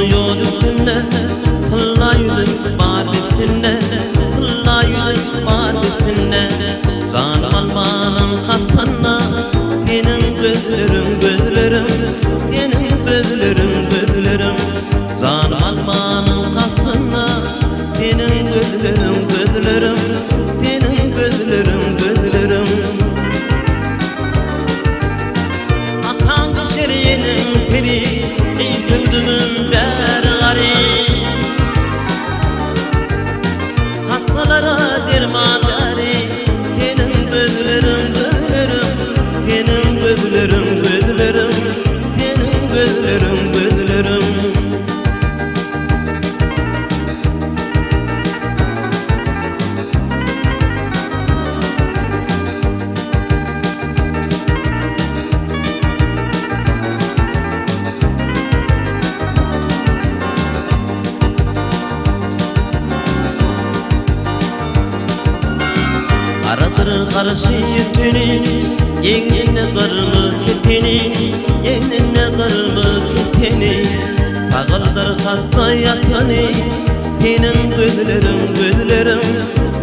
yol üstünde Kıllaydım bar üstünde Kıllaydım bar üstünde Canım almanın katına Senin gözlerim gözlerim Senin gözlerim gözlerim Canım almanın katına Senin gözlerim gözlerim Senin gözlerim gözlerim Atan şeriyenin piri Tüydümün bergari Hatmalara dermadari Senin gözlerim gözlerim Senin gözlerim gözlerim Senin gözlerim gözlerim Aradır karşı yüzünü Yeğnine karımı keteni Yeğnine karımı keteni Tağıldır kalpa yatanı Senin gözlerim gözlerim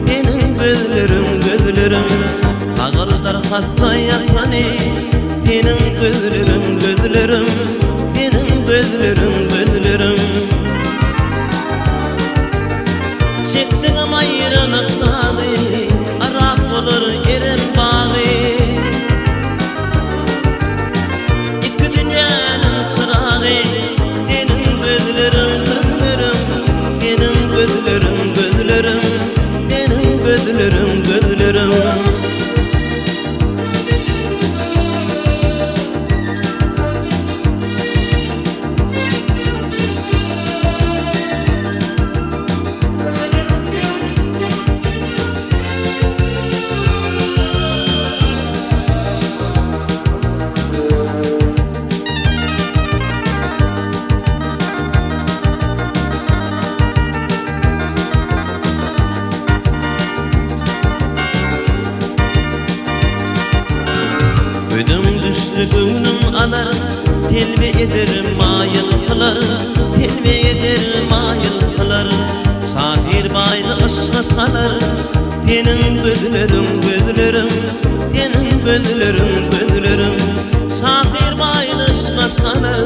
Senin gözlerim gözlerim Tağıldır kalpa yatanı Senin gözlerim gözlerim Senin gözlerim gözlerim Çektiğim ayrılıktan olur yerim bağı İki dünyanın çırağı Senin gözlerim gözlerim Senin gözlerim gözlerim Senin gözlerim gözlerim Ödüm düştü gönlüm alar Telve ederim mayıl kılar Telve ederim mayıl kılar Sahir baylı ışık kalar Senin gözlerim gözlerim Senin gözlerim gözlerim Sahir baylı ışık kalar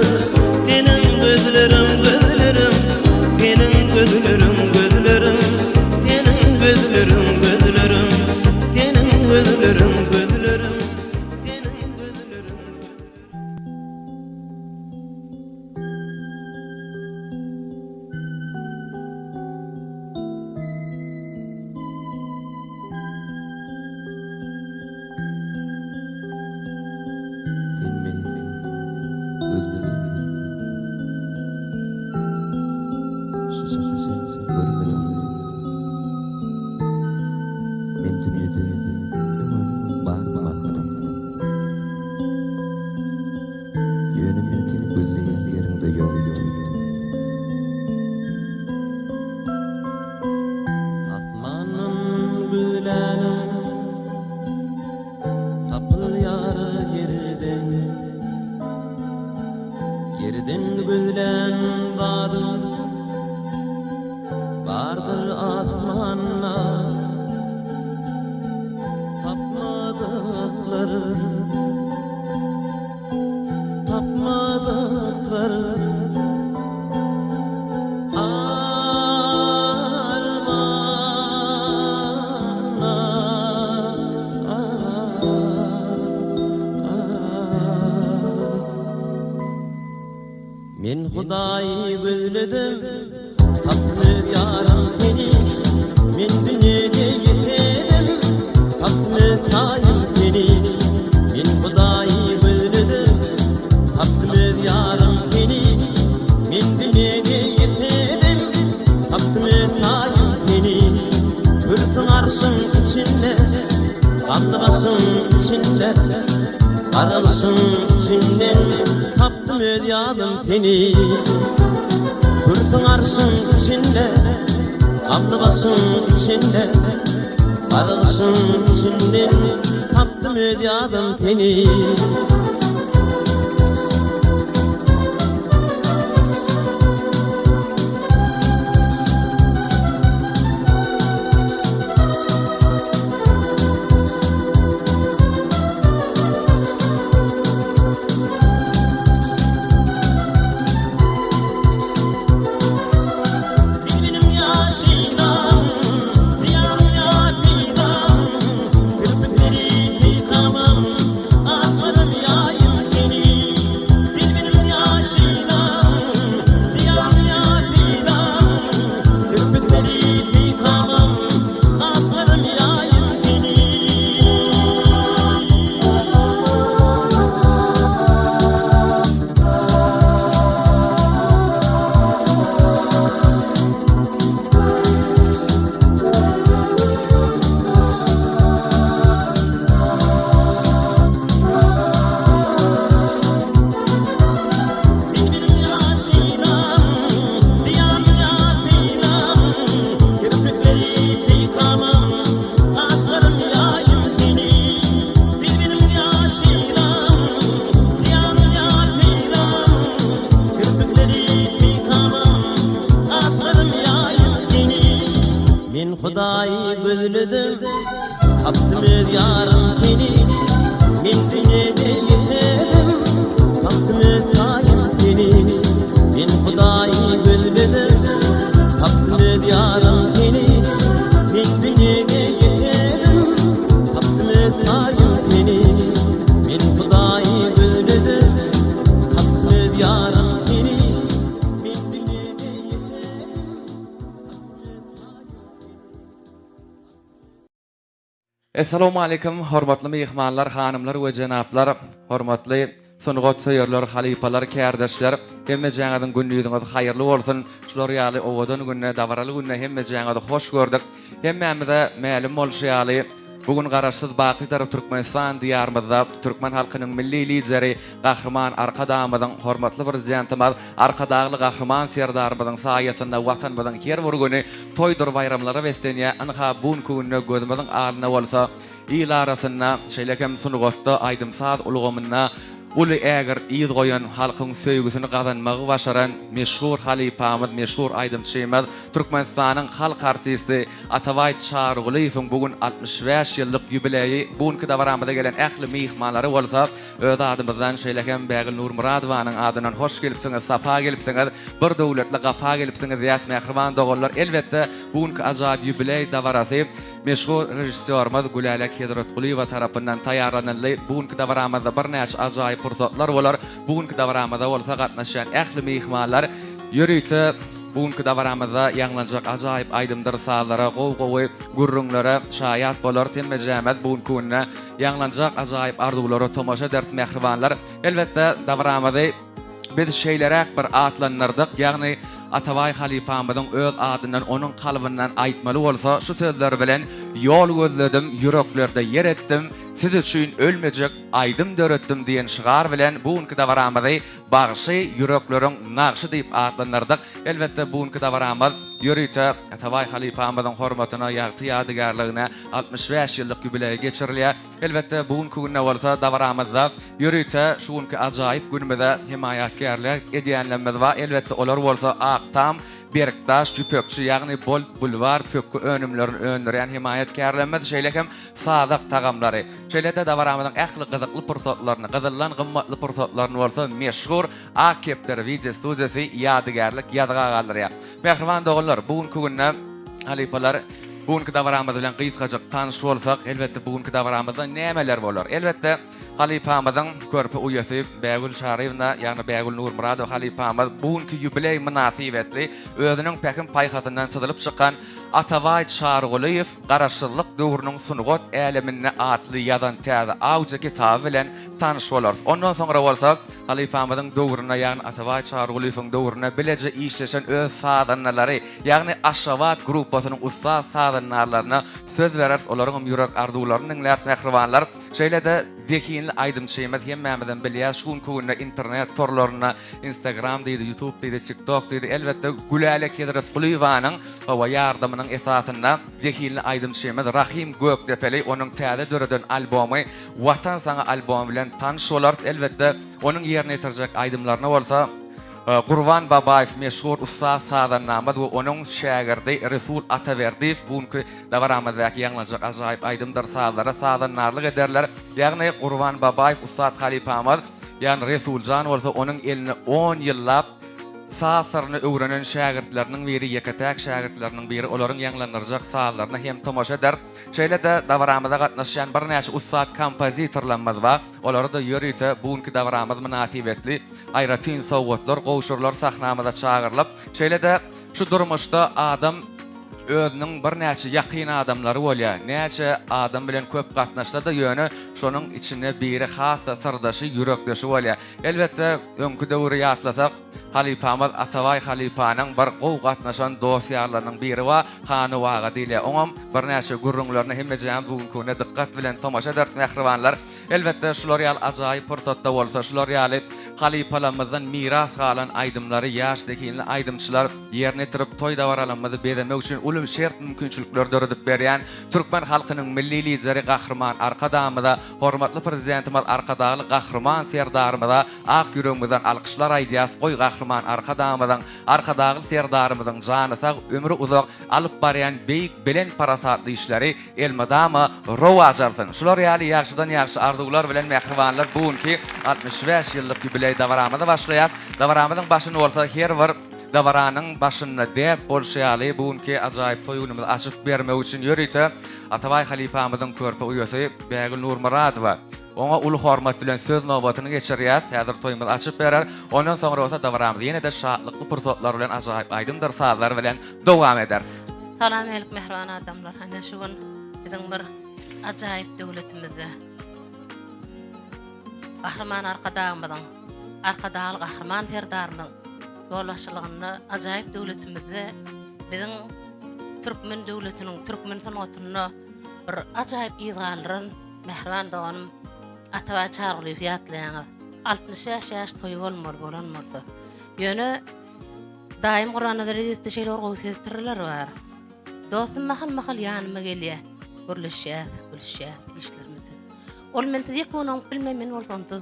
Senin gözlerim gözlerim Senin gözlerim gözlerim Senin gözlerim gözlerim Senin gözlerim gözlerim Yerden gülen dağdır Vardır asmanla Tapmadıkları Tapmadıkları Men Hudaýy gözledim Tapdı yaram seni Men dünyede yetedim Tapdı taýym seni Men Hudaýy gözledim Tapdı yaram seni Men dünyede yetedim Tapdı taýym seni Hürsün arşın içinde Kanlı başın içinde Aralışın içinden Tapdım özyadım seni Hürsün arşın içinde Kanlı başın içinde Aralışın içinden Tapdım özyadım seni özledim Taptımız yarım seni Min dünyada yetedim Taptımız tayım seni Min Hudayı özledim Taptımız yarım seni Min dünyada yetedim Taptımız tayım seni Min Hudayı özledim Taptımız yarım seni Min dünyada yetedim Assalamu alaykum, hormatly mehmanlar, hanımlar we janaplar, hormatly sunugat söýerler, halipalar, kärdeşler, hemme jaňadyň günlügiňiz haýyrly bolsun. Şular ýaly owadan günne, dawaraly günne hemme jaňady hoş gördük. Hemmemize mälim bolşýaly bugün garaşsyz baky tarap Türkmenistan diýarymyzda türkmen halkynyň milli lideri, gahrman arkadamyzyň hormatly prezidentimiz, arkadagly gahrman serdarymyzyň saýasynda watanymyzyň her bir güni toýdur bayramlara beslenýär. Anha bugün günne gözümiziň alyna bolsa, ýyl arasynda şeýlekem sunugatda aýdymsaz ulgamyna Ulu äger ýyl goýan halkyň söýgüsini gazanmagy başaran meşhur halipamyz, meşhur aýdymçymyz, Türkmenistanyň halk artisti Ataway Çargulyýewiň bugün 65 ýyllyk ýubileýi bugünkü dawramyza gelen ähli mehmanlary bolsa, öz adymyzdan şeýlekem Bägil Nurmuradowanyň adynan hoş gelipsiňiz, sapa gelipsiňiz, bir döwletli gapa gelipsiňiz ýa-da mähriban dogullar. Elbetde bugünkü ajaýyp ýubiley dawarasy meşhur rejissörimiz Gülala Kedratgulyeva tarapyndan taýýarlanýan bugünkü dawramyzda bir näçe ajaýyp pursatlar bolar. Bugünkü dawramyzda bolsa gatnaşan ähli mehmanlar ýörüýte bugünkü dawramyzda ýanglanjak ajaýyp aýdymdyr salara, gowy gurrunlara şaýat bolar. Hemme jämet bugünkü günne ýanglanjak ajaýyp arzuwlara tomaşa dert mehribanlar. Elbetde dawramyzy biz şeýlerek bir atlanyrdyk. Ýagny Ataway halipamyzyň öz adynyň onuň kalbyndan aýtmaly bolsa, şu sözler bilen ýol gözledim, yüreklerde yer etdim, siz üçin ölmejek aýdym döretdim diýen şigar bilen bugünkü dawramyzy bagşy yürekleriň nagşy diýip atlanyrdyk. Elbetde bugünkü dawramyz ýörüýte Ataway halipamyzyň hormatyna ýagty ýadygarlygyna 65 ýyllyk ýubiley geçirilýär. Elbetde bugünkü günne bolsa dawramyzda ýörüýte şuňky ajaýyp günümizde himayatgarlyk edýänlerimiz bar. Elbetde olar bolsa Aktam, Berktaş, Jüpökçi, ýagny bol bulvar pökü önümlerini öndüren himayatgarlarymyz şeýlekem sadak tagamlary. Şeýlede dawramyzyň ähli gyzykly pursatlaryny, gyzyllan gymmatly pursatlaryny bolsa meşhur Akepler video studiýasy ýadygarlyk ýadyga galdyryar. Mähriban dogullar, bugünkü günne halipalar bugünkü dawramyz bilen gyzykajak tanyş bolsak, elbetde bugünkü dawramyzda nämeler bolar? Elbetde halipamyzyň körpü uýasy Bägül Şarywna, ýagny Bägül Nurmuradow halipamyz bugünkü ýubiley münasibetli özüniň pekin paýhatyndan sydylyp çykan Ataway Çargulyýew garaşsyzlyk döwrüniň sunugat älemine atly ýazan täze awja kitaby bilen tanyş bolar. Ondan soňra bolsa halipamyzyň döwrüne, ýagny Ataway Çargulyýewiň döwrüne bileje işleşen öz sadanlary, ýagny Aşgabat gruppasynyň ustad sadanlaryna söz berer, olaryň ýürek arzuwlaryny dinler mähribanlar. Şeýlede zekinli aýdymçymyz hemmemizden bilýär, şuňky günde internet torlaryna, Instagram diýdi, YouTube diýdi, TikTok diýdi. Elbetde Gülala Kedratgulyewanyň hawa ýardymynyň esasynda zekinli aýdymçymyz Rahim Gökdepeli onuň täze döreden albomy Watan saňa albomy bilen tanyş bolar. Elbetde onuň ýerine ýetirjek aýdymlaryna bolsa Gurban Babaýew meşhur ustad sadanamyz we onuň şagirdi Resul Ataberdiýew bugünkü dawramyzdaky ýanglanjak ajaýyp aýdymdyr salara sadanarlyk ederler. Ýagny Gurban Babaýew ustad halipamyz, ýagny Resuljan bolsa onuň elini 10 ýyllap saatlaryny öwrenen şagirdleriniň biri, ýeketäk şagirdleriniň biri, olaryň ýanglanjak saatlaryna hem tomaşa eder. Şeýlede dawramyzda gatnaşýan bir näçe ustad kompozitorlarymyz bar. Olary da ýörüýte bugünkü dawramyz münasibetli aýratyn sowgatlar, gowşurlar sahnamyza çagyrylyp, şeýlede şu durmuşda adam özüniň bir näçe ýakyn adamlary bolýar. Näçe adam bilen köp gatnaşsa da ýöne şonuň içine biri hassa sırdaşy, ýürekdeşi bolýar. Elbetde öňkü döwri ýatlasak halipamyz Ataway halipanyň bir gow gatnaşan dosýalarynyň biri wa Hany Waga diýilýär. Oňam bir näçe gurrunlaryny hemme jam bugünkü dikkat bilen tomaşa eder mähribanlar. Elbetde şular ýaly ajaýyp pursatda bolsa, şular ýaly halipalamyzdan miras galan aýdymlary ýaşdakyny aýdymçylar ýerine tirip toý dawaralanmady bedemek üçin ulum şert mümkinçilikler döredip berýän türkmen halkynyň milli lideri gahrman arkadamyda hormatly prezidentimiz arkadaly gahrman serdarymyza ak ýüregimizden alkyşlar aýdýas goý gahrman arkadaly serdarymyzyň jany sag ömrü uzak alyp barýan beýik bilen parasatly işleri elmadama rowaj alsyn. Şular ýaly ýagşydan ýagşy arzuwlar bilen mehribanlar bugunky 65 ýyllyk ýübiley dawaramyza başlaýar. Dawaramyzyň başyny bolsa her bir dawaranyň başyna däp bolşýaly bugunky ajaýyp toýunymy açyp bermek üçin ýörüýte Atabay halifamyzyň körpe uýasy Bägül Nurmuradowa ona ulu hormat bilen söz nobatyny geçirýär. Häzir toýumyz açyp berer. Ondan soňra bolsa dawaramyz ýene-de şadlykly pursatlar bilen ajaýyp aýdymdyr sazlar bilen dowam eder. Salam alykum mehriban adamlar. Hana şu gün bizim bir ajaýyp döwletimizde gahrman arkadaly gahrman serdarymyň ýolbaşçylygyny ajaýyp döwletimizde bizim türkmen döwletiniň türkmen sanatyny bir ajaýyp ýygalryn mehriban doganym Atabay çargly fiýatlaýaňyz 65 ýaş toý bolmaly. Ýöne daim Gur'an'da ýetdi şeýler goýsýarlar bar. Dostum mahal ýanyma gelýär. Gürleşýär, işlerimiz. Ol men diýip bunu bilmemen bolsam-da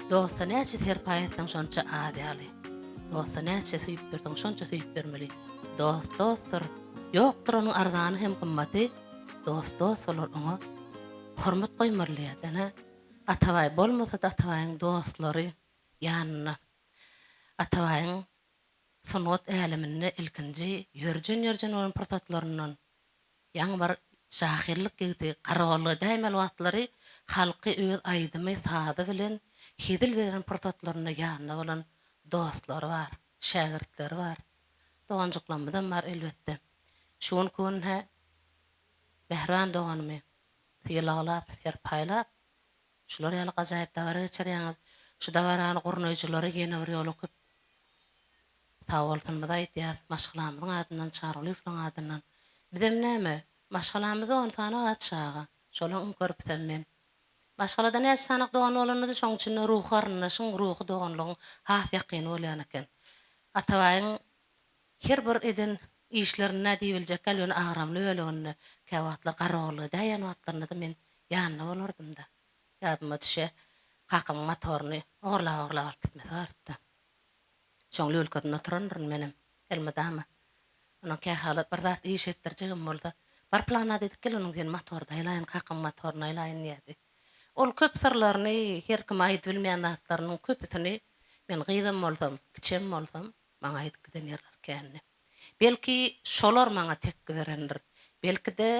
dosta näçe terpaýatdan şonça adaly. Dosta näçe süýüp berdiň şonça süýüp bermeli. Dostlar ýokdur onuň arzany hem gymmaty. Dostlar ona hormat goýmarlýar. Atabay bolmasa da Atabayň dostlary ýanyna. Atabayň sanat älimini ilkinji ýörjen olan pursatlarynyň ýaňy bir şahirlik gidi garawaly daýmal wagtlary halky öz aýdymy sady bilen hidil beren pursatlaryny ýanyna bolan dostlary bar, şagirdleri bar. Doganjyklamydan bar elbetde. Şuň kun Behran doganymy tiýalaglap, serpaýlap şular ýaly gajaýyp dawara geçirýäňiz. Şu dawarany gurnaýjylary ýene bir ýoly köp tawaltynmyda aýdýas, maşgalamyzyň adyndan çarlyflaň adyndan. Bizem näme? Maşgalamyzy on sana atşaga. Şolaň görüpsem men. Maşgalada näçe sanak dogan bolanydy şoň üçin ruh arnaşyň ruhy doganlygyň has ýakyny bolýan eken. Atabaýyň her bir eden işlerine diýiljek ýöne agramly bölegini käwatlar garawaly daýan wagtlaryna da men ýanyna bolardym da. Ýadyma düşe kakam motoryny ogurlap alyp gitmesi bardy. Şoň lölkadynda turanryn menem elmadama. Ona kähalat bir zat iş etdirjegim bolsa, bar plana dedik ki onuň sen motorda aýlaýyn, kakam motoryny aýlaýyn diýdi. Ol köp sırlaryny her kim aýdyp bilmeýän zatlarynyň köpüsini men gyýdam bolsam, kiçem bolsam, maňa aýdyp giden ýerler kändi. Belki şolar maňa tekki berendir. Belki de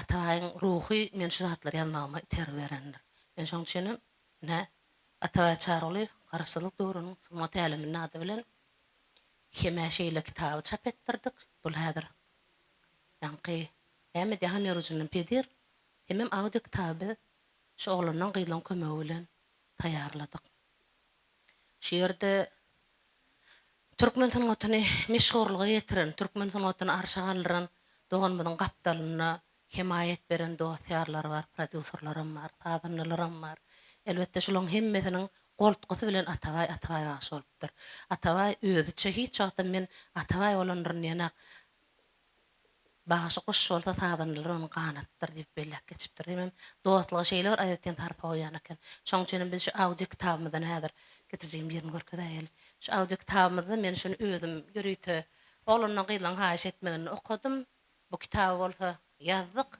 Atabaýyň ruhy men şu zatlary ýazmagyma iter berendir. Men şoň üçin Atabay çarly garaşsylyk döwrüniň sunat älimini ady bilen heme şeýle kitaby çap etdirdik. Bul häzir ýanky hem de han ýerjinin pedir hemem audio kitaby şu oglanyň gyýlan kömegi bilen taýýarladyk. Şu ýerde türkmen sanatyny meşhurlyga ýetiren, türkmen sanatyny arşa galdyran doganmyzyň gapdalyna himayet beren dostlar bar, prodüserlerim bar, tadanlarym bar. Elbette şolaň hemmesiniň goltgusy bilen Atabay başy bolupdyr. Atabay özüçe hiç wagtda men Atabay bolandyryny ýana başy goş bolsa tadanlaryň onu ganatdyr diýip bellek geçipdir. Hem dostlyk şeýler aýatdan tarpa goýan eken. Şoň üçin biz şu audio kitabymyzdan häzir getirjegim ýerini görkezäýel. Şu audio kitabymyzda men şunu özüm ýörüýte olanyň gyýlan haýyş etmegini okudum. Bu kitaby bolsa ýazdyk.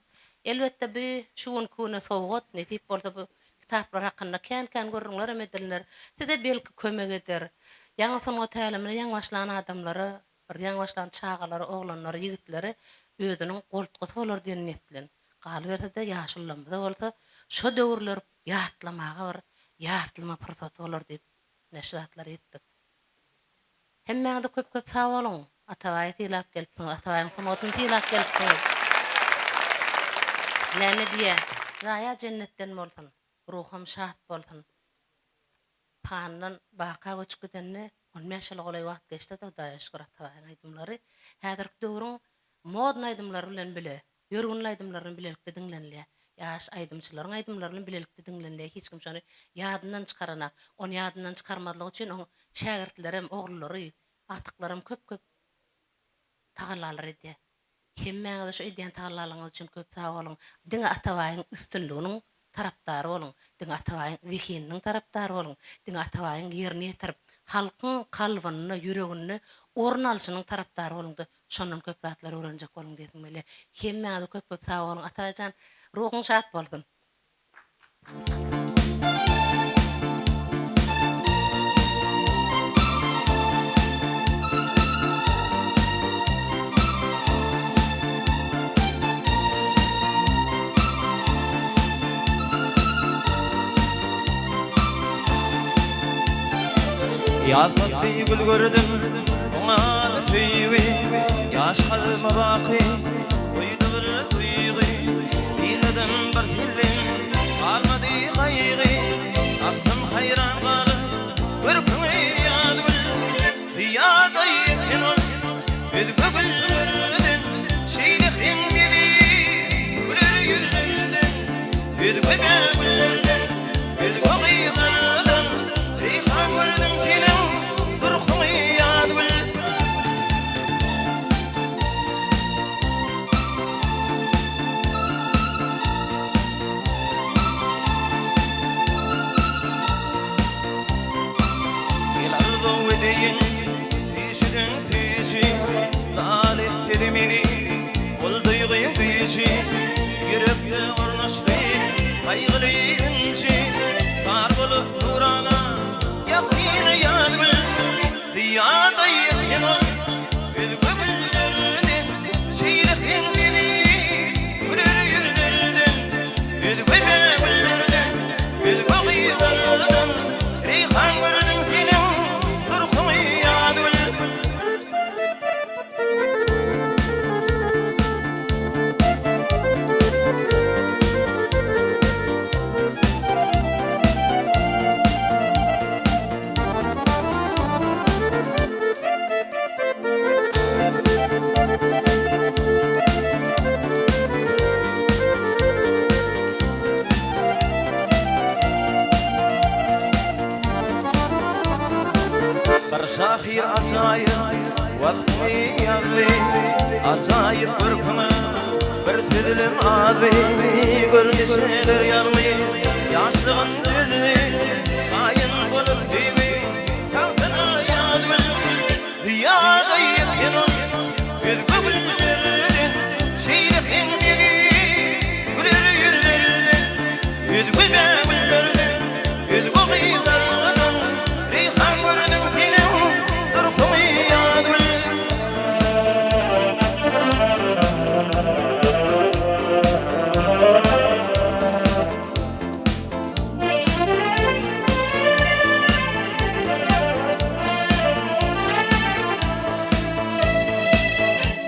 Elbette bu şuň kune sowgat netip bolsa bu kitaplar hakynda kän görüňler emediler. Tede belki kömek eder. Ýaňy sanat älimine ýaňy başlanan adamlary, bir ýaňy başlanan çagalary, oglanlary, ýigitleri özüniň goltgusy bolar diýen netlen. Galy berse ýaşullamda bolsa şu döwürler ýatlamaga bir ýatlama pursaty bolar diýip näşdatlar etdik. Hemmäňde köp sag boluň. Atabaý tiýlap gelipsiň, Atabaýyň sanatyny tiýlap gelipsiň. Näme diýe? Jaýa jennetden bolsun. Ruhum şahat bolsun. Pandan baqa göçüp gidenni 15 ýyl golay wagt geçdi da Hudaýa şükür Atabaýyň aýdymlary häzirki döwrüň modna aýdymlary bilen bile, ýörgün aýdymlaryny bilelikde diňlenilýär. Yaş aydımçylaryň aydymlaryny bilelikde diňlenle hiç kim şonu ýadyndan çykarana, onu ýadyndan çykarmadlygy üçin o şägirtlerim, oglary, atyklarym köp tagallar edi. Hemmeňiz şu edýän tagallaryňyz üçin köp sag bolun. Diňe atabaýyň üstünliginiň tarapdary bolun. Diňe atabaýyň zihininiň tarapdary bolun. Diňe atabaýyň ýerini ýetirip, halkyň kalbyny, ýüregini orun alşynyň tarapdary bolundy. Şondan köp zatlar öğrenjek bolun diýdim bile. Hemmeňiz köp sag bolun. Atabaýjan ruhyň şat bolsun. Yazmakta gül gördüm, ona da süyüğü. Yaş kalma baki, uydu bir duygu. Dinledim bir zillim, kalmadı kaygı. Aklım hayran kalı, bir kıны yadı. Riyada yekin ol, özgü güllerden. Şeyliğim yedi, güler yüzlerden. Özgü güllerden, özgü kıyılardan. Reyhan gördüm senin, bir kıны yadı. Yürekte ornaştı kaygılı inci, kar bulup nurana yakine yadı. Riyada yakin ol, özgü güllerden. Şeyliğin dedi, güler yüzlerden. Özgü güllerden, özgü kıyılardan. Reyhan gördüm senin, bir kıны yadı. Şahir azayir vakti yazdı, azayir bir kını bir tüdülüm adı. Gölgeşler yarmı yaşlığın düldü, kayın bulup düğü kalkına yadı. Riyada yekin ol, özgü güllerden. Şeyliğin dedi, güler yüzlerden. Özgü güllerden, özgü kıyılardan. Reyhan gördüm senin, bir kıны yadı.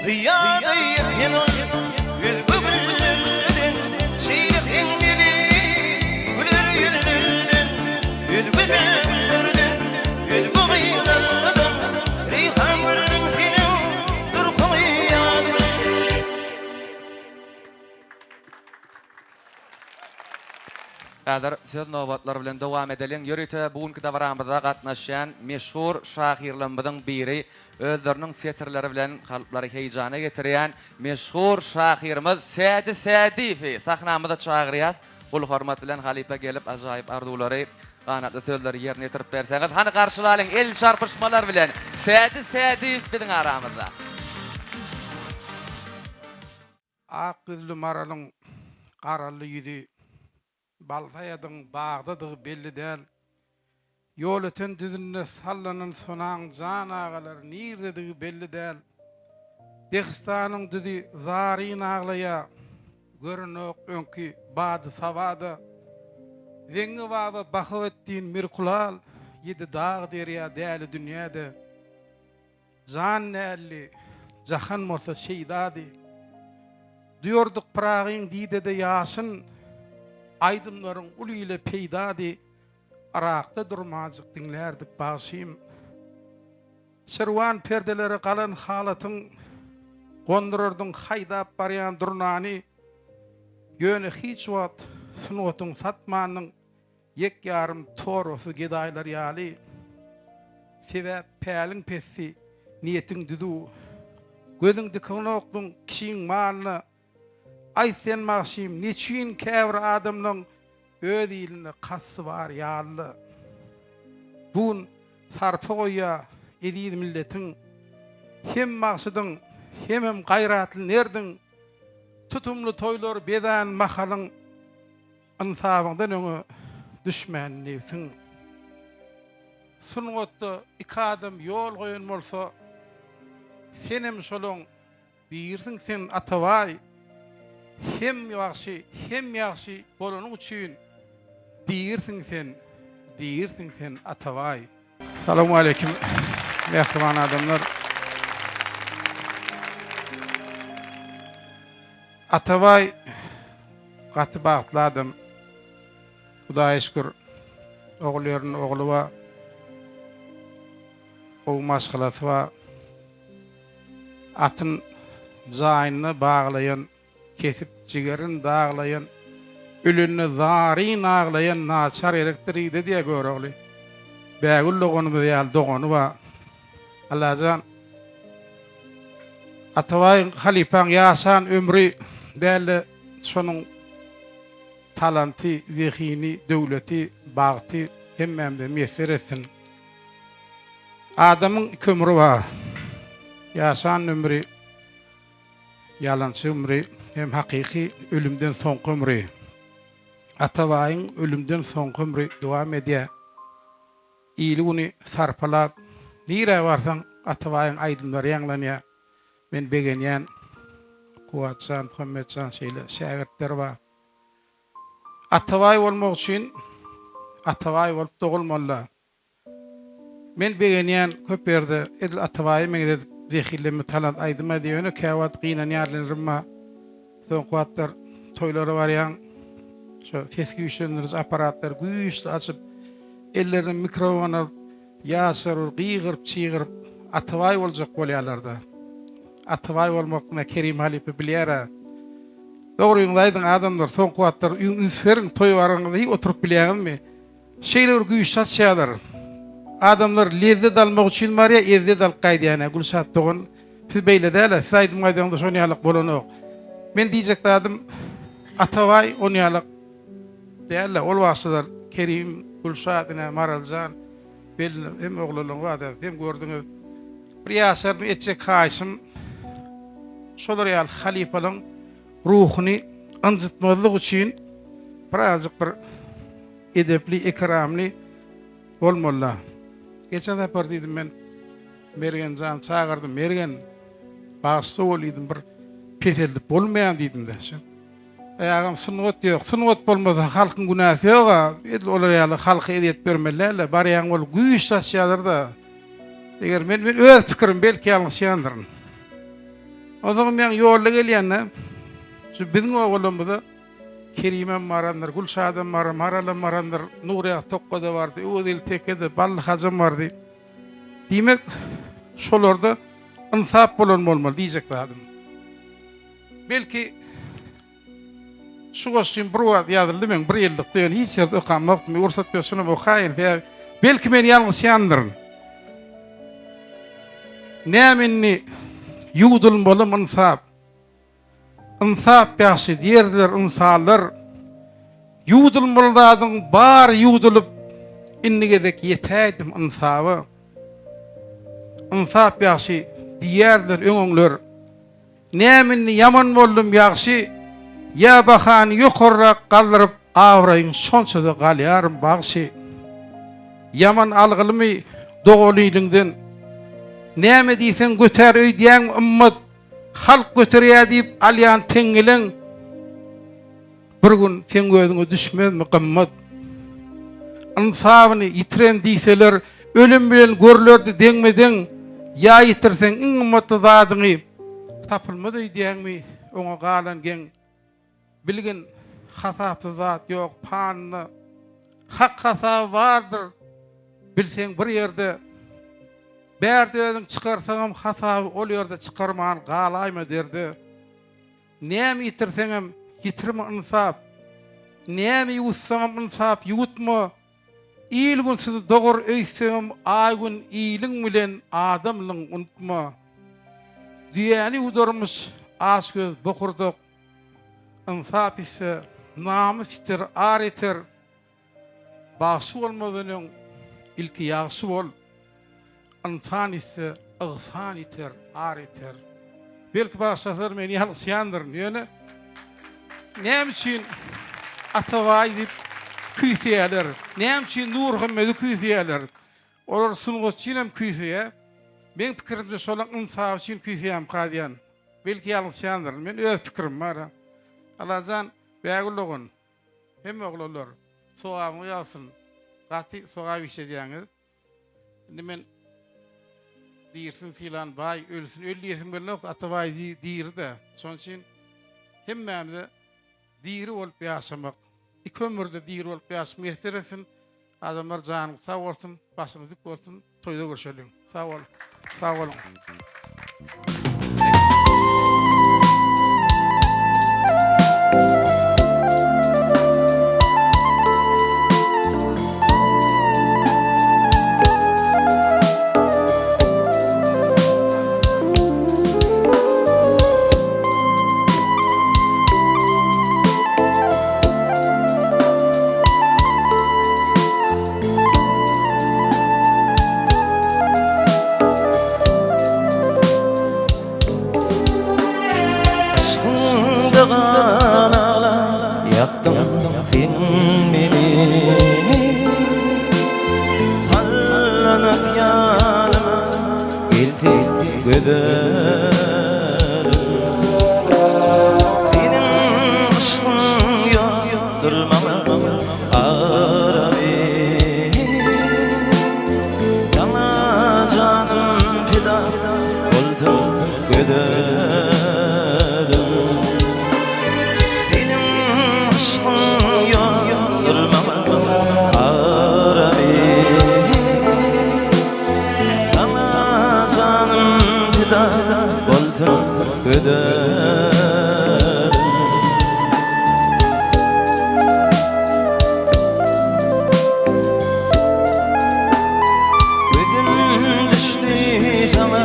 Riyada yekin ol, özgü güllerden. Şeyliğin dedi, güler yüzlerden. Özgü güllerden, özgü kıyılardan. Reyhan gördüm senin, bir kıны yadı. Häzir söz nobatlar bilen dowam edeliň. Ýörite bugünkü dowramyzda gatnaşýan meşhur şahirlerimizden biri, özleriniň setirleri bilen halklary heýjana getirýän meşhur şahirimiz Sädi Sädifi sahnamyza çagyrýar. Bul hormat bilen halipa gelip ajaýyp ardulary, ganatly sözleri ýerine ýetirip berseňiz, hany garşylalyň el şarpyşmalar bilen Sädi Sädif biziň aramyzda. Ak gözlü maralyň garaly ýüzi baltaýadyň bagdadygy belli däl. Ýol öten düzünde sallanan sonaň jan agalar nirdedigi belli däl. Degistanyň düzi zaryn aglaýa görünök öňki bady savada. Zeňi baba Bahawetdin Mirkulal ýedi dag derýa däli dünýäde. Jan näli jahan morsa şeýdady. Diýordyk Pragyň diýdede ýaşyn aydymlaryň uly ile peýdady. Arakda durmajyk diňlärdik başym. Şerwan perdeleri galan halatyň gondurardyň haýdap barýan durnany. Yöne hiç wagt sunwatyn satmanyň yek yarım torosy gedaýlar ýaly. Sebäp päliň pessi niýetiň düdü. Gözüň dikine okdyň kişiň malyny aýtsan magşym neçin käbir adamyň öz ýylyna kassy bar ýaly. Bun sarpy goýa edýär milletiň hem magsydyň hem gaýratly nerdiň tutumlu toylar bedan mahalyň ansabyňdan öňe düşmänligiň. Sungatda iki adam ýol goýan bolsa senem şolaň birsiň sen ataway hem ýagşy bolanyň üçin diýirsiň sen ataway. Salamu alaykum mehriban adamlar. Ataway gaty bagtly adam. Hudaýa şükür oglaryň ogly we o maşgalasy we atyn jaýyny baglayan, kesip jigerin daglayan, ölünni zaryn aglayan naçar elektrikde diye görogly. Bägül dogony ýaly dogony we Allahan Ataway halipaň ýaşan ömrü däli şonuň talanty, zehini, döwleti, bagty hemmemde meser etsin. Adamyň kömürü bar. Ýaşan ömrü ýalançy ömrü hem hakyky ölümden soňky ömrü. Atawaýyň ölümden soňky ömrü dowam edýär. Ýylygyny sarpalap nire barsaň Atawaýyň aýdymlary ýanglanýar. Men begenýän Kuwatsan, Muhammadsan şeýle şägirtler bar. Ataway bolmak üçin ataway bolup dogulmaly. Men begenýän köp ýerde edil Atawaý meňde zehirleme talant aýdyma diýene käwat gynan ýarlanyrma. Soň kuwatlar toýlary barýan şu teski üçiniriz aparatlar güýçli açyp ellerini mikrofon alıp ýasyr gyýgyryp çygyryp Atawaý boljak bolýarlarda. Atawaý bolmakna Kerim Halipe bilýär. Dogry aýdyň adamlar soň kuwatlar ünsferin toý baranyny oturup bilýärmi? Şeýle bir güýç açýarlar. Adamlar lezzet almak üçin barya lezzet al gaýdýana Gülşat dogun siz beýle däle saýdym gaýdýanda şonu ýalyk bolanok. Men diýjekdim Atawaý onu ýalyk däle ol wagtlar Kerim Gülşatyna Maraljan bel hem oglanyň wada hem gördüňiz. Bir ýaşarny etjek haýsym şolar ýaly halipalaň ruhuny anjytmalyk üçin birazjyk bir edepli, ikramly bolmaly. Geçen sefer dedim ben Mergen Can çağırdım. Mergen bağışta oluyordum bir peteldi bolmayan dedim de. Ayağım sınıvat yok. Sınıvat bolmasa halkın günahı yok. Olar yalı halkı ediyet vermelerle. Bari yan ol güýç saçyalar da. Eger men öz pikirim belki yanlış yandırın. O zaman ben yolla gelýänne şu bizning oğlumuzda Kerimem maranlar, Gülşadam maralam maranlar, Nuriya Tokkada vardı, Uğudil Tekede, Ballı Hacım vardı. Demek şolarda insap bolmaly diýjek adam. Belki şu goşyn bir wagt ýazyldy men bir ýyllyk diýen hiç ýerde okanmakmy, ursat berşini okaýyn. Belki men ýalňyş ýandyryn. Näminni ýudulmaly insap. İnsap ýaşy diýerler insanlar ýudulmalyň bar ýudulup innigedek ýetädim insapy. Insap ýaşy diýerler öňüňler. Näminni ýaman boldum ýaşy ýa bahany ýokarrak galdyryp awraýyň şonçada galýarym bagşy. Ýaman algylymy dogolylyňdan näme diýsen göter öýdýän ümmet halk götürýär diýip alýan teňilen bir gün sen gözüňe düşmezmi gymmat? Insabyny ýitiren diýseler ölüm bilen görlerdi deňmeden ýa ýitirseň iň gymmatly zadyny tapylmady diýänmi? Oňa galan geň bilgin hasapsy zat ýok, panny hak hasap bardyr. Bilseň bir ýerde bärde özüň çykarsaňam hasaby ol ýerde çykarman galaýma derdi. Näme ýitirseňem yitirme insap. Näme ýutsam insap ýutma. İlgün sizi doğur öýsem aýgün iyiliň bilen adamlyň unutma. Düýäni udurmuş aşgöz bokurduk. Insap ise namus iter, ar iter. Bağsı olmadanyň ilki ýagşy bol. Insan ise ıgsan iter, ar iter. Belki bağışlar meni ýalysýandyr. Ýöne näme üçin Ataway diýip küýseýärler. Näme üçin Nur Hemmedi küýseýärler. Olar sungoçynam küýseýär. Men pikirimde şolaň insaf üçin küýseýär kadýan. Belki ýalysýandyr. Men öz pikirim bar. Alajan bägulugyn. Hemme oglanlar soğamı ýalsyn. Gaty soğa ýeşedýäňiz. Indi men diýirsin silan bay ölsün ölýesin bilen Ataway diýirdi. Şoň üçin hemmämize diýri bolup ýaşamak, iki ömürde diýri bolup ýaşamak mehteresin. Adamlar janyny sag bolsun, başyňyz dik bolsun, toýda görüşelim. Sag bolun. Sag bolun. Yaktım sen beni, sallanıp yanıma iltik göderim. Senin aşkın yokturmam arami, yana canım fida oldum göderim. Gözüm düştü sana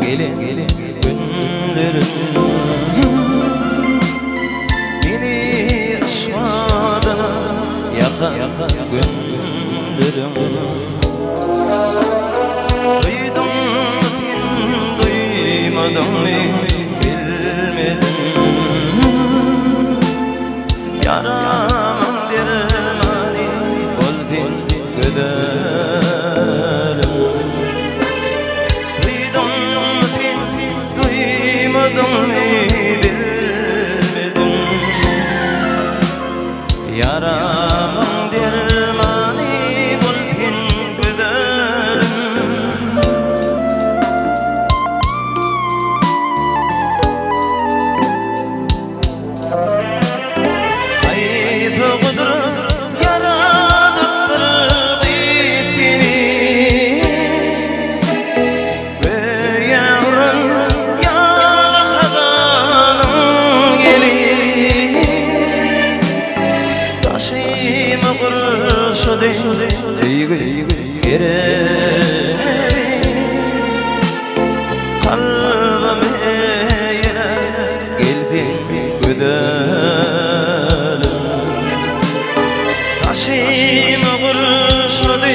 gelin günlerim. Beni aşmadan yakan günlerim. Duydum sen duymadın mı bilmedim. Yaramın dermani oldun göderim. Duydum sen duymadın mı bilmedim. Yaramın dermani oldun göderim. Kalbime yine geldin göderim. Taşıma kurşunu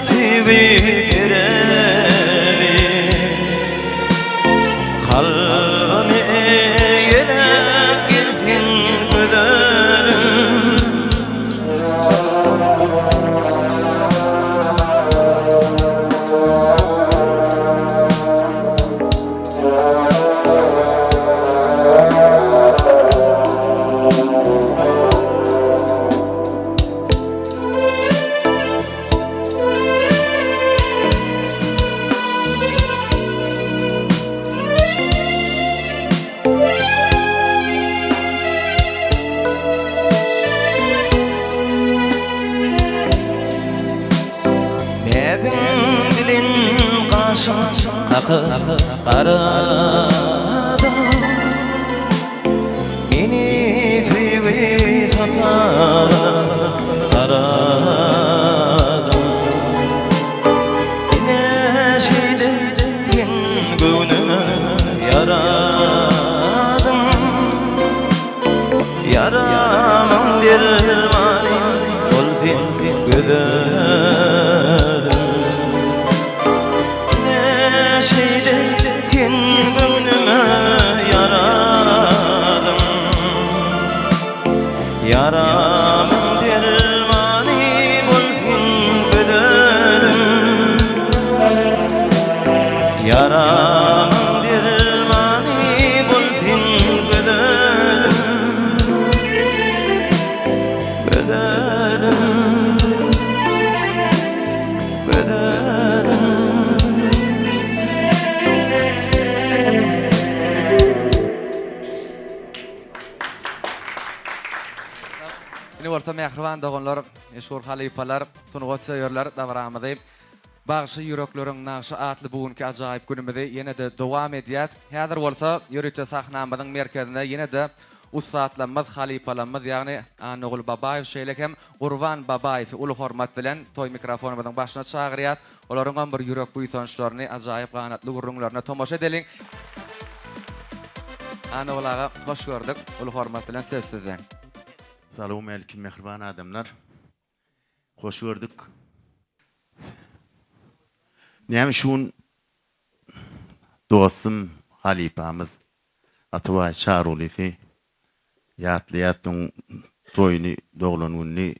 sevgi girerim. Kalbime yine geldin göderim. Dilin kaşın akıp arada, beni aradım. Neşeli gönlüme yaradım. Yaramın dermanı kalbim güderim. Neşeli gönlüme yaradım. Yaramın dermanı kalbim güderim. Yaramın dermanı kalbim güderim. Güderim. Güderim. Ini bolsa mehriban dogonlar, eşgor halipalar, sungat söýerler dawramydy. Bagşy yürekleriň naqşy atly bugünkü ajaýyp günümizde ýene de dowam edýär. Häzir bolsa ýörükçe sahnamyzyň merkezinde ýene de ustadlarymyz, halipalarymyz, ýagny Anogul Babaýew şeýlek hem Gurban Babaýew uly hormat bilen toý mikrofonumyzyň başyna çagyrýar. Olaryň bir ýürek buýsançlaryny ajaýyp ganatly gurrunlaryna tomoşa edelim. Anogul aga hoş gördük. Uly hormat bilen söz sizden. Salamu aleyküm mehriban adamlar. Hoş gördük. Näme şun dostum halipamız Ataway Çarulifi ýatlaýatdyň toýuny doglanuny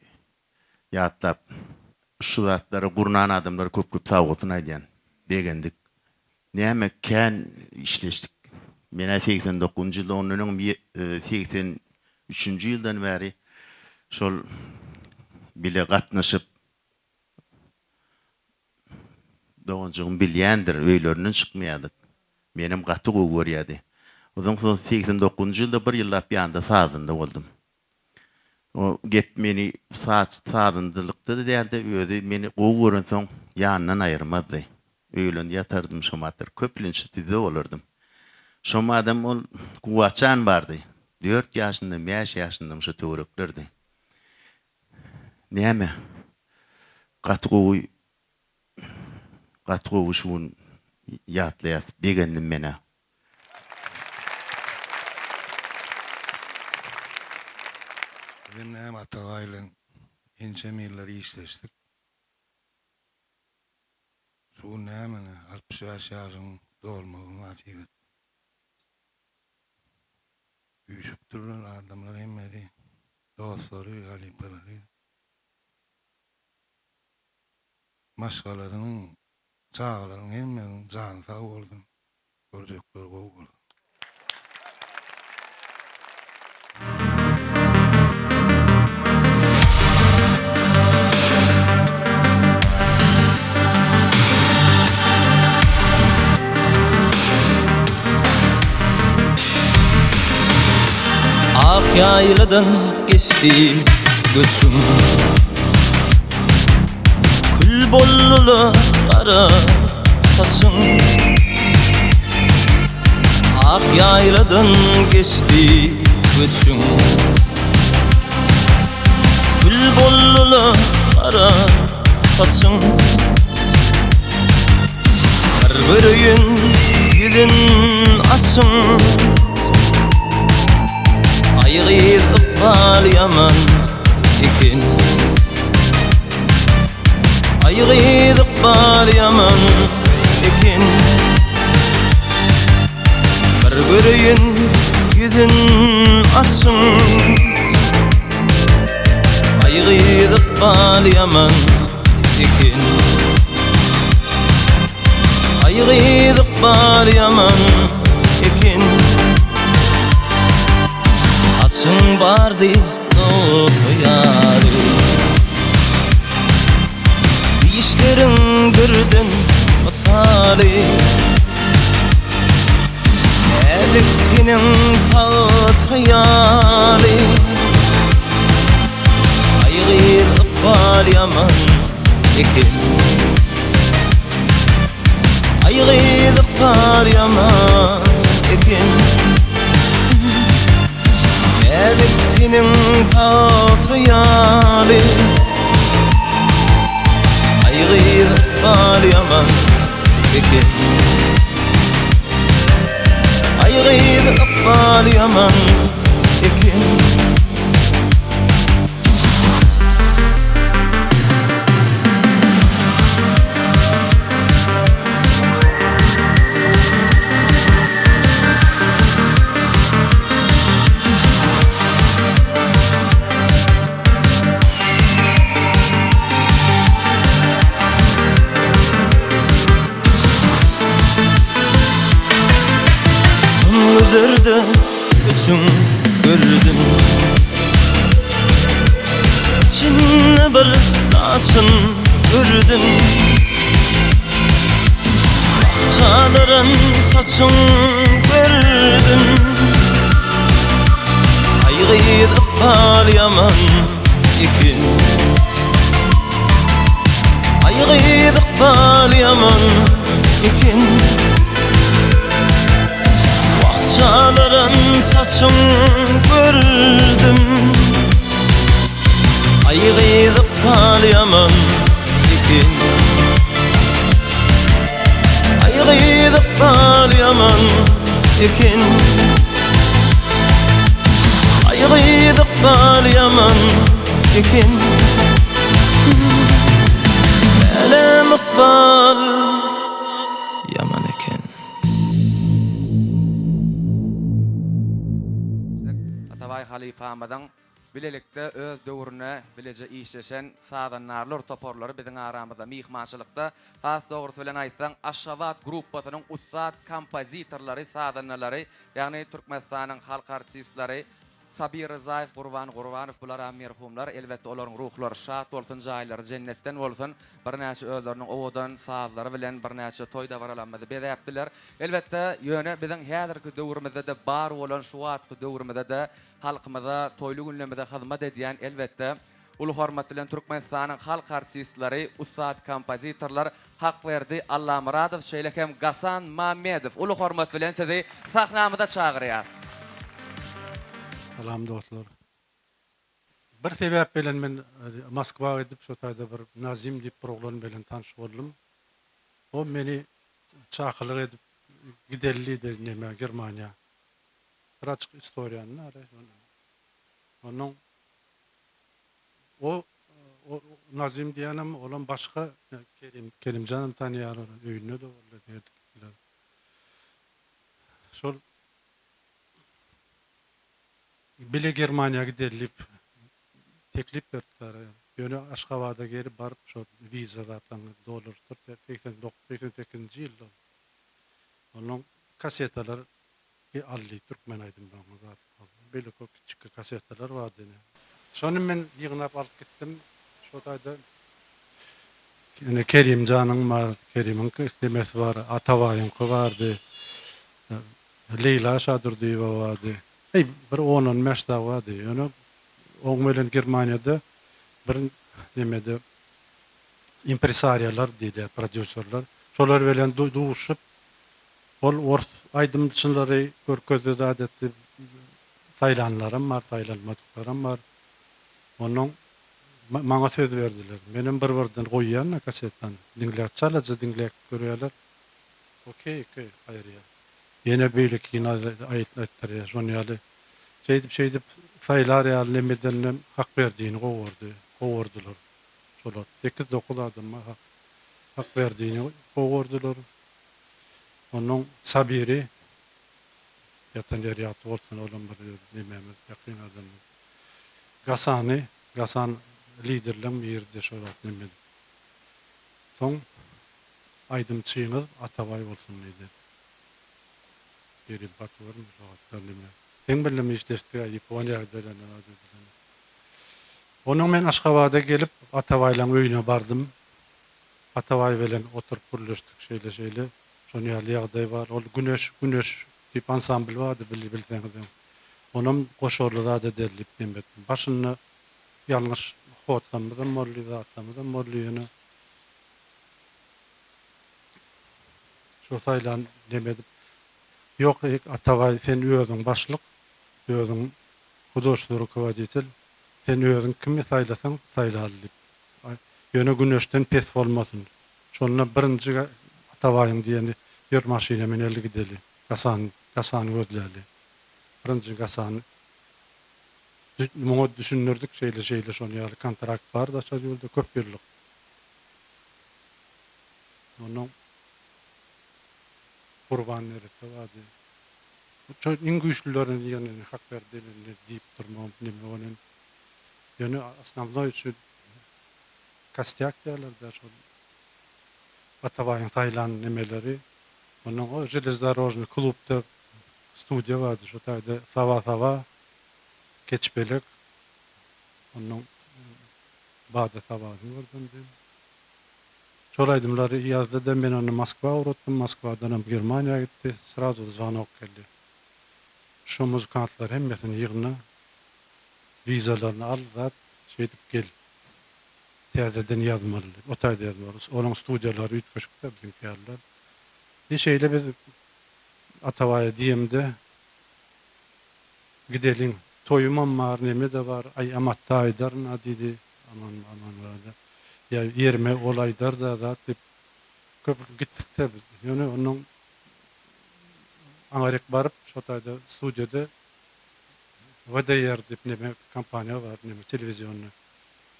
ýatlap şu zatlary gurnan adamlar köp sawgatyn aýdýan begendik. Näme kän işleşdik. Mene 89-njy ýyl onyň 83-nji ýyldan bäri şol bile gatnaşyp doňjygyň bilýändir, öýlerinden çykmaýardyk. Menim gaty gowy görýärdi. Odan soň 89-njy ýylda bir ýyllap ýanda sazynda boldum. O gep meni sazındylykda da däldi, özi meni gowy gören soň ýanyndan aýyrmazdy. Öýlen ýatardym şomatdyr, köplençe tide bolurdym. Şom adam ol guwaçan bardy. 4 ýaşynda, 5 ýaşynda şu töwereklerdi. Näme? Gaty gowy şun ýatlaýar begendim mene. Ben hem Ataway'la ince milleri işleştik. Şu näme 60 ýaşyň dolmagy mafiyet. Üýşüp duran adamlar hemmeli dostlary, halipalary. Maşgalarynyň çağlaryň hemmeliň jany sag boldy. Görjekler gowy boldy. Ak yayladan geçti göçüm, kül bollulu kara saçım. Ak yayladan geçti göçüm, kül bollulu kara saçım. Bir gün gülün açım, aýgyr ykbal ýaman ekin. Aýgyr ykbal ýaman ekin. Bir görýän ýüzün açsın. Aýgyr ykbal ýaman ekin. Aýgyr ykbal ýaman ekin. Açın bardy notoyary, işlerin birden masaly. Elikinin taotayaly, aýgyr ykbal ýaman ekin. Aýgyr ykbal ýaman ekin. Melekinin tatayali Aygıyr ıkbal yaman ekin Aygıyr ıkbal yaman ekin Öldürdüm, üçün gördüm İçimde bir nasın gördüm Bahçaların saçın gördüm Aygıyr ıkbal yaman ekin Aygıyr ıkbal yaman ekin Bahçaların saçın gördüm Aygıyr ıkbal yaman ekin Aygıyr ıkbal yaman ekin Aygıyr ıkbal yaman ekin Elem ıkbal yaman ekin Atabay halifamadan bilelikde öz döwrüne bilece işleşen sadanlarlar toporlary biziň aramyzda mihmançylykda has dogrusu bilen aýtsaň Aşgabat gruppasynyň ustad kompozitorlary, sadanlary, ýagny Türkmenistanyň halk artistlary Sabir Rzaýew, Gurban Gurbanow bular merhumlar, elbetde olaryň ruhlary şat bolsun, jaýlary jennetden bolsun. Bir näçe özleriniň owadan sazlary bilen bir näçe toýda baralanmady bedäpdiler. Elbetde ýöne biziň häzirki döwrümizde de bar bolan şu wagtky döwrümizde de halkymyza toýly günlemede hyzmat edýän elbetde ulu hormat bilen Türkmenistanyň halk artistlary, ustad kompozitorlar hak berdi. Allah Muradow, şeýlekem Gasan Mamedow ulu hormat bilen sizi sahnamyza çagyrýar. Salam dostlar. Bir sebäp bilen men Moskwaga gidip şu taýda bir Nazim diýip program bilen tanış boldum. O meni çakylyk edip gidellidir näme Germaniýa. Bir açyk istoriýany onun o Nazim diýenim olan başga Kerimjanyň tanýar öýüne de boldy. Şol bile Germaniýa gidelip teklip berdiler. Ýöne Aşgabat'a gelip barıp şu viza zatlaryň dolar 89-88-nji ýylda. Onun kasetalar ally Türkmen aýdym ben zat. Bile köp kiçik kasetalar bardy. Şonu men ýygnap alyp gitdim. Şu taýda ýene Kerimjanyň bar, Kerimiň demesi bar, Atabaýyňky bardy. Leyla Şadyrdyýewa bardy. Bir 10 meşda wady. Ýöne oň bilen Germaniýada bir nemede impresariýalar diýdi, prodüserler. Şolar bilen duşup ol ors aýdymçylary görkezde adetli saýlanlarym bar, saýlanmadyklaram bar. Onuň maňa söz berdiler. Menim bir-birden goýýan kasetdan dinläp çalaja dinläp görýärler. Okey, haýr ýa. Yine beýlik ýyna aýtlar ýa, şonýaly şeydip saýlar ýa lemeden hak berdiğini gowurdylar. Şolar 8-9 adamma hak berdiğini gowurdylar. Onuň Sabiri ýatan ýerýat bolsun olan bir nememiz ýakyn adam. Gasan liderliň ýerde şolar nemedi. Soň aýdymçyňyz Atabay bolsun diýdi. Biri batırım zaten. Ben bilmem işleşti Japonya'da da. Onun men Aşgabat'a gelip Atabay'la öýüne bardım. Atabay bilen oturup gürleşdik şeýle. Şonýaly ýagdaý bar. Ol güneş diýip ansambl bardy bildiňiz. Onuň goşorlugy da derlip demedi. Başyny ýalňyş hotlamyzdan molly zatlamyzdan mollyny. Şu saýlan demedi. Yok Atabay sen özüň başlyk, özüň Hudoşlu rukovodитель, sen özüň kimi saýlasaň saýlaly. Ýöne güneşden pes bolmasyn. Şonuna birinji atabaýyň diýeni ýer maşina meneli gideli. Gasan gözläli. Birinji gasan muňa düşünürdik şeýle şonu ýaly kontrakt bar da şol ýolda köp ýyllyk. Onuň Qurban nerede wady. Çok en güçlülerin ýöne hak berdilerini diýip durmam nime onun. Ýöne основной şu kastyak diýerler da şol. Atabaýyň taýlan nimeleri. Onuň o железнодорожный klubda studiýa wady şu taýda sawa keçbelek. Onuň bada sawadyny gördüm. Şolaydymlar ýazda da men onu Moskwa uğratdım. Moskwadan hem Germaniýa gitdi. Srazu zwanok geldi. Şu muzikantlar hemmesini ýygyna vizalaryny al zat şeýdip gel. Täzeden ýazmaly. O taýda ýazmaly. Onuň studiýalary ütköşükde bizim ýerler. Şeýle biz Atabaýa diýemde gidelin toýumam bar neme de bar. Ay amatta aýdarna diýdi. Aman wada. Ya yerime olaydar da zat dip köp gitdik de biz. Ýöne onuň Amerik barıp şo taýda studiýada VDR dip neme kompaniýa bar, neme telewiziony.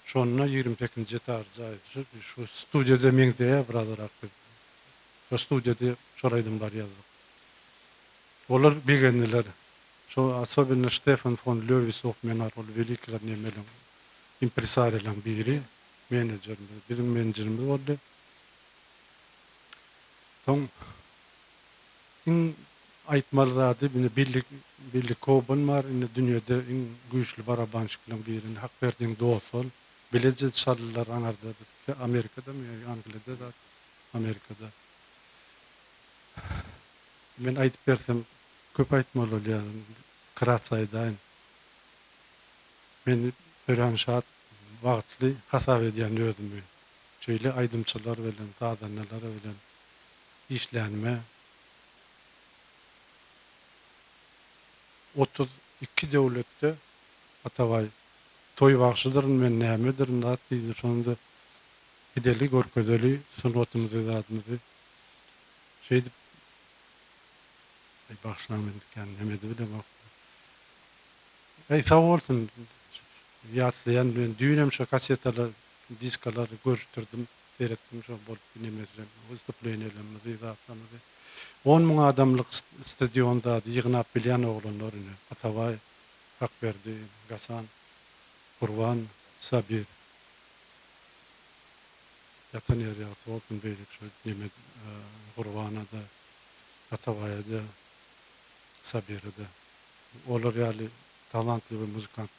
Şonuna 28-nji etaj jaý. Şu studiýada meňde biraderak biz. Şu studiýada şolaýdymlar ýazdyk. Olar bilgendiler. Şu особенно Stefan von Löwisov menar ol velikler nemelen impresariýaryň biri. Menajerimiz, bizim menajerimiz boldy. Soň aýtmaly zady birlik koban bar, indi dünýede iň güýçli barabançyklaryň birini hak berdiň dostlar. Bileje şallar aňarda Amerikada, Angliýada da Amerikada. Men aýtyp bersem köp aýtmaly bolýar. Krasaýdaň. Men öýrenşat wagtly hasap edýän özümi. Şeýle aýdymçylar bilen, sadanlar bilen işlänme. 32 döwletde Atabaý toý bagşydyr, men nämedir, näet diýdi. Şonda gideli görkezeli sunatymyzy zatymyzy şeýdip bagşlamadykan näme diýdim. Sağ bolsun. Ýatlayan men düýnem şu kasetalar, diskalary görüşdirdim, seretdim şu bolup nemezler. Wystuplenýelerimdi, zatlamyzy. 10.000 adamlyk stadionda ýygnap bilýän oglanlar ine. Atabaý hak berdi, Gasan, Qurban, Sabir. Ýatan ýer ýatwaltyn beýlik şu neme Qurbana da, Atabaýa da, Sabir'e de. Olar ýaly talantly bir muzikant.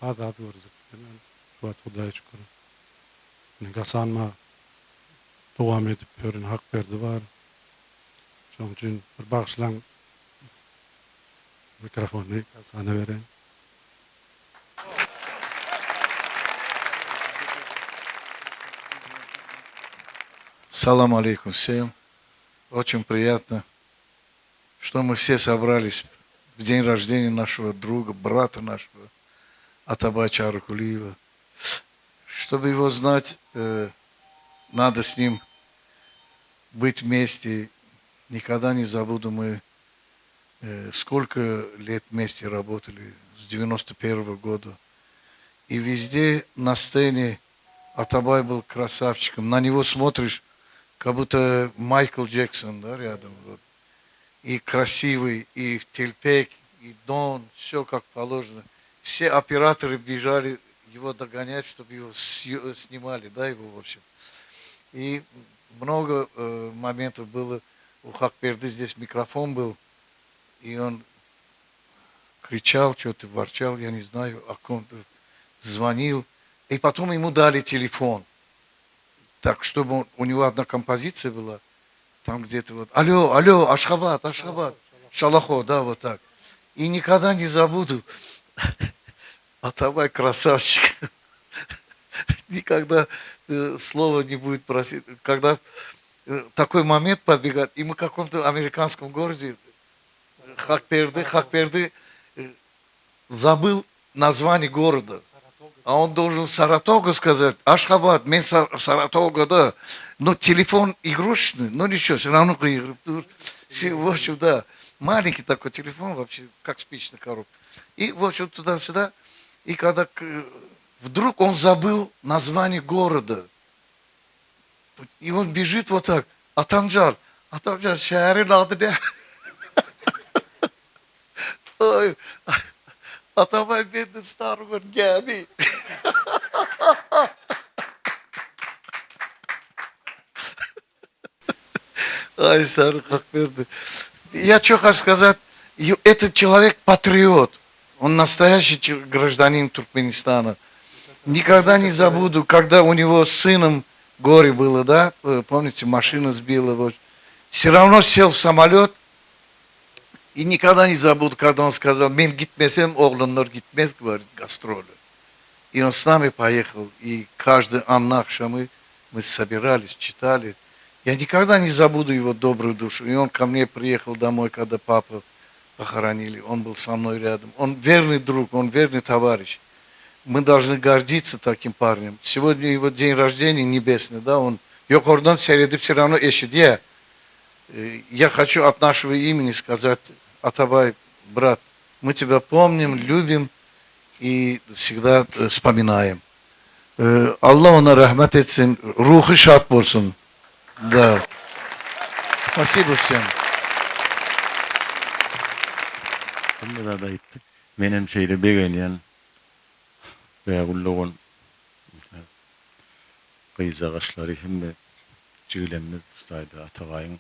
Azad gördük. Şuat Hudaýa şükür. Gasanma dowam edip görün hak berdi bar. Şoň üçin bir bagşlaň mikrofony Gasana beren. Салам алейкум всем. Очень приятно, что мы все собрались в день рождения нашего друга, брата нашего, Атабая Чарыкулиева. Чтобы его знать, надо с ним быть вместе. Никогда не забуду, мы сколько лет вместе работали, с 91-го года. И везде на сцене Атабай был красавчиком. На него смотришь, как будто Майкл Джексон, да, рядом. Вот. И красивый, и Телпек, и Дон, все как положено. Все операторы бежали его догонять, чтобы его снимали, да, его, в общем. И много моментов было. У Хакперды здесь микрофон был, и он кричал, что-то ворчал, я не знаю, о ком-то звонил. И потом ему дали телефон. Так, чтобы у него одна композиция была, там где-то вот, алло, Ашхабад, Шалахо, да, вот так. И никогда не забуду, Атабай красавчик. Никогда слова не будет просить. Когда такой момент подбегает, и мы в каком-то американском городе, Хакперды, забыл название города. А он должен Саратога сказать, Ашхабад, мен Саратога, да. Но телефон игрушечный, но ничего, все равно игры. В общем, да, маленький такой телефон вообще, как спичная коробка. И в общем туда-сюда. И когда вдруг он забыл название города. И он бежит вот так, Атамжар, шəhərin adı ne? Ой, Atabay beni Starman gemi. Ай, Сара, как верно. Я что хочу сказать, этот человек патриот. Он настоящий гражданин Туркменистана. Никогда не забуду, когда у него с сыном горе было, да, помните, машина сбила его. Все равно сел в самолет, и никогда не забуду, когда он сказал, мен gitmesem oğlanlar gitmez, говорит, гастроли. И он с нами поехал, и каждый анна акшамы мы собирались, читали. Я никогда не забуду его добрую душу. И он ко мне приехал домой, когда папу похоронили. Он был со мной рядом. Он верный друг, он верный товарищ. Мы должны гордиться таким парнем. Сегодня его день рождения небесный, да, он yok oradan seyredip все равно ищет. Я хочу от нашего имени сказать, Атабай, брат, мы тебя помним, любим и всегда вспоминаем. Allah ona rahmet etsin, ruhu şad olsun. Да. Спасибо всем. Bunda da ayttık. Menem şeyle begeniyen beğulluğun kıyzağaçları hem cüylemiz ustaydı Atabay'ın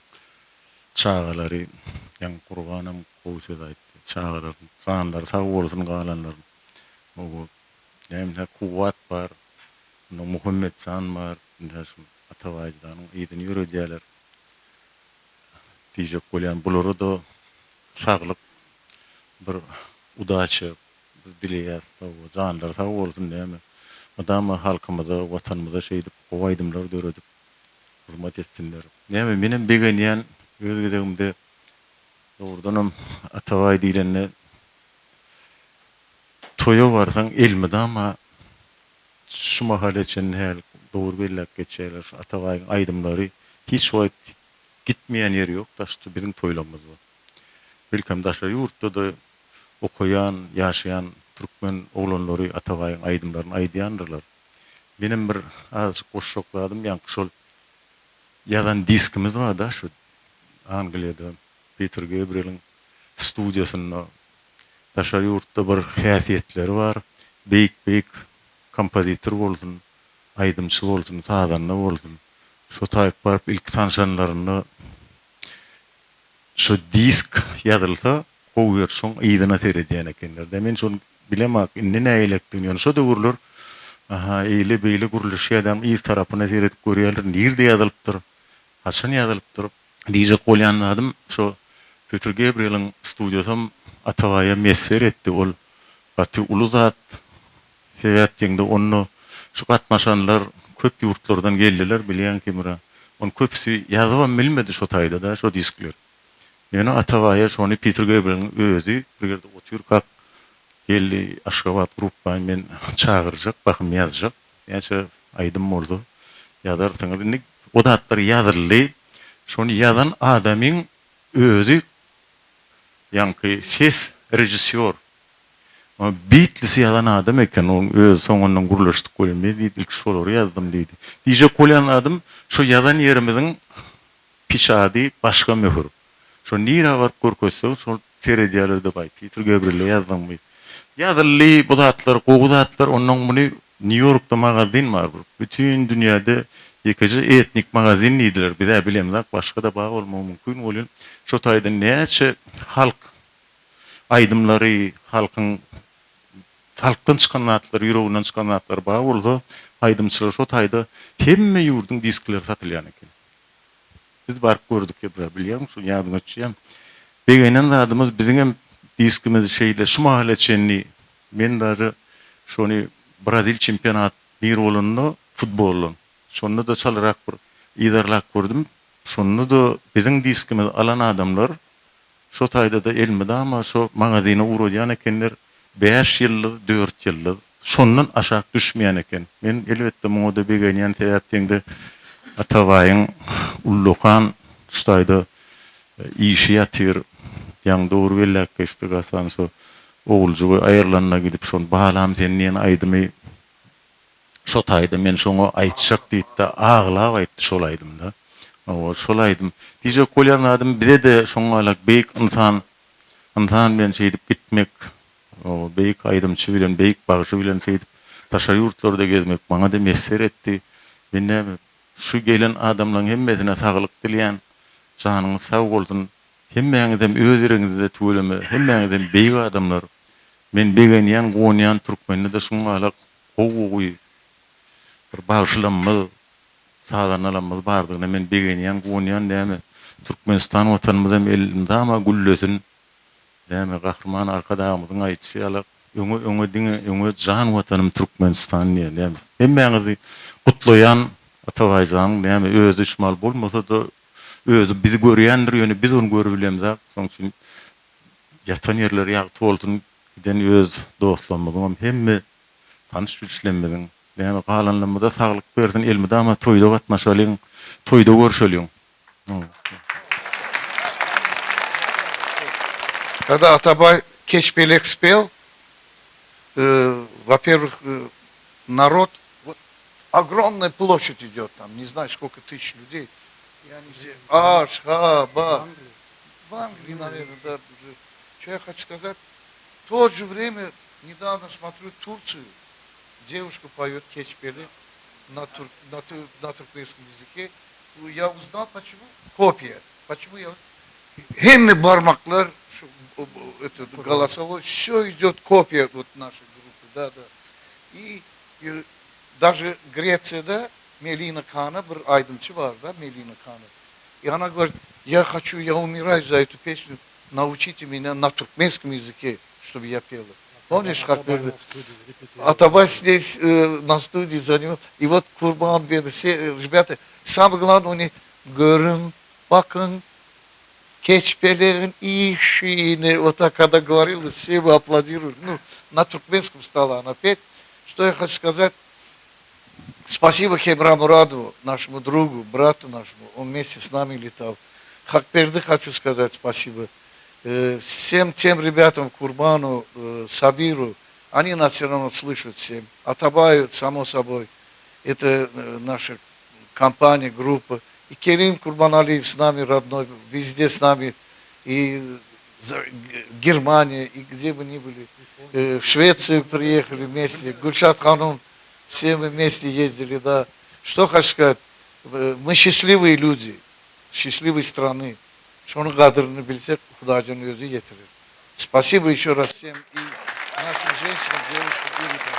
çağaları yan kurbanım kovse da aytdı. Çağaların, sağanlar, sağ olsun kalanların. O hem de kuvvet var. Muhammed San var. Atabay'dan iyidin yürüdüler. Diyecek olan buluru da sağlık bir udaçı dileyaz canlar sağ olsun değil mi? Adamı halkımıza, vatanımıza şeydip, kovaydımlar dörüdüp hizmet etsinler. Değil mi? Benim begeniyen özgüdüğümde doğrudanım Atabay dilenle toya varsan elmedi ama şu mahalle için her doğru bellek geçerler. Atabay'ın aydımları hiç vakit gitmeyen yeri yok. Taştı bizim toylamız var. Belki daşlar yurtta da okuyan, yaşayan Türkmen oğlanları Atabay'ın aydımlarını aydıyandırlar. Benim bir azıcık koşukladım. Yani şol yadan diskimiz var da şu Angliya'da Peter Gabriel'in stüdyosunda daşlar yurtta bir hasiyetleri var. Beyik kompozitör olsun, aydımcı olsun, sağdanlı olsun. Şu tayip barıp ilk tanışanlarını şu disk yazılsa kovuyor son iyidina seyrediyen ekenler. Demin şunu bilemek, ne eylektin yani şu da vurulur. Aha eyle beyle kuruluş adam iyi tarafına seyredip görüyorlar. Nerede yazılıptır? Haçan yazılıptır? Diyecek olayan adım şu Peter Gabriel'in stüdyosum Atabay'a messer etti. Ol batı ulu zat seyahatinde onu şu katmaşanlar köp yurtlardan geldiler bilen kimira. On köpsü yazıvan bilmedi şu tayda da şu diskler. Yani Atabay'a şunu Peter Gabriel'in özü bir yerde otur kalk geldi Aşgabat gruppa men çağıracak bakım yazacak. Yani aydım oldu. Yazarsanız o da hatları yazırlı. Şunu yazan adamın özü yani ses rejisör. Beatles'i yazan adam eken onun öz sonundan kuruluştuk koyulmaydı. İlk şoları yazdım dedi. Diyecek olan adam şu yazan yerimizin pişadi başka mühür. Şu nira var korkusu şu seyrediyorlar bay Peter Gabriel'e yazdım mı? Yazılı bu zatlar, koğu zatlar onun bunu New York'ta magazin var. Bütün dünyada yıkıcı etnik magazin neydiler. Bir de bilemezler. Başka da bağ olma mümkün oluyor. Şu tayda neyse halk aydımları, halkın halktan çıkan atlar, yüreğinden çıkan atlar bağ oldu. Aydımçılar şu tayda hemme yurdun diskleri satılyan eken. Biz barıp gördük ya biliyor musun? Yardım edeceğim. Begenen de adımız bizim hem diskimiz şeyle şu mahalle çenli. Ben de şunu Brazil çempionat bir olundu futbolun. Şunu da çalarak idarlak gördüm. Şunu da bizim diskimiz alan adamlar şu tayda da elmedi ama şu magazine uğrayan ekenler 5 ýyllyk, 4 ýyllyk şondan aşağı düşmeýän eken. Men elbetde muňa da begenýän täýärtinde atabaýyň ullukan ştaýda işi ýatyr. Ýa dogry bellek geçdi gasan şo oğulcugy aýyrlanyna gidip şonu bahalam sen näme aýdymy şo taýda men şoňa aýtjak diýdi de aglap aýtdy şol aýdym da. O şol aýdym. Diýje kolýanadym bire de şoňa alak beýik insan men şeýdip gitmek o beýik aýdymçy bilen beýik bagşy bilen şeýdip taşary ýurtlarda gezmek maňa da messer etdi. Men näme şu gelen adamlaryň hemmesine saglyk dilýän, janyňyz sag bolsun. Hemmeňizden öz ýereňizde töweleme, hemmeňizden beýik adamlar. Men begenýän, gonýan türkmenni de şoňa alak gowy bir bagşlanma sağlanalymyz bardygyna men begenýän, gonýan näme Türkmenistan watanymyzam elimde ama güllesin. Näme gahrman arkadağımyzyň aýtşy alak öňe jan watanym Türkmenistan näme. Hemmeňizi gutlaýan atabaýjaň näme öz düşmal bolmasa da özü bizi görýändir ýöne biz onu görebilýämiz. Şoň üçin ýatan ýerler ýagty bolsun giden öz dostlarymyň hemme tanış bilişlerimiň näme galanlarymyza saglyk bersin elmide ama toýda gatnaşalyň, toýda görüşelim. Когда Атабай Кечпелек спел, во-первых, народ, вот огромная площадь идет там, не знаю сколько тысяч людей. И они все, Ашхаба. В Англии, наверное, да. Что я хочу сказать? В то же время, недавно смотрю Турцию, девушка поет Кечпелек на туркменском языке. Я узнал, почему. Копия. Почему я... Хемми бармаклар, это голосовой, все идет копия вот нашей группы, да. И даже Греция, да, Мелина Кана, bir aydımçı var, да, Мелина Кана. И она говорит, я умираю за эту песню, научите меня на туркменском языке, чтобы я пела. Помнишь, как Атабай здесь на студии занимал, и вот Курбан Беда, все ребята, самое главное у них, görün, bakın, Кечпелерин ишини, вот так, когда говорила, все бы аплодируют. Ну, на туркменском стала она петь. Что я хочу сказать? Спасибо Хемра Мурадову, нашему другу, брату нашему. Он вместе с нами летал. Хакперды хочу сказать спасибо. Всем тем ребятам, Курбану, Сабиру, они нас все равно слышат всем. Атабаю, само собой. Это наша компания, группа. И Керим Курбаналиев с нами родной, везде с нами, и Германия, и где бы ни были, в Швецию приехали вместе, Гульшат Ханум, все мы вместе ездили, да. Что хочу сказать, мы счастливые люди, счастливой страны, что он гадрını bilsek, Худажан özü getirir. Спасибо еще раз всем и нашим женщинам, девушкам и ребятам.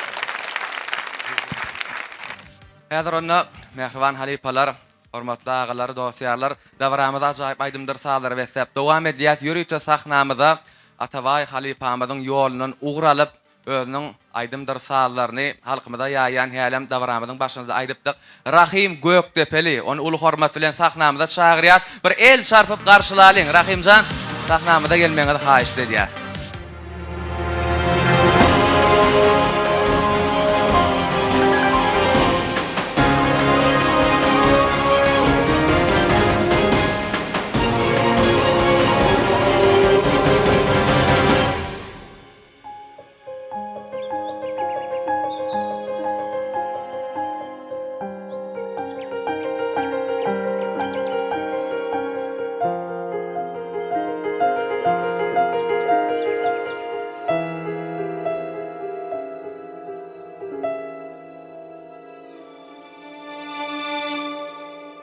Häzir onda mehriban halipalar, hormatly agalar, dostýarlar, dawramyza ajaýyp aýdymdyr salar we säp dowam edýär. Ýürüýçe sahnamyza Atabay halipamyzyň ýolundan ugralyp özüniň aýdymdyr salaryny halkymyza ýaýan hälim dawramyzyň başynda aýdypdyk. Rahim Gökdepeli onu uly hormat bilen sahnamyza çagyrýar. Bir el çarpyp garşylalyň. Rahimjan sahnamyza gelmeňizi haýyş edýär.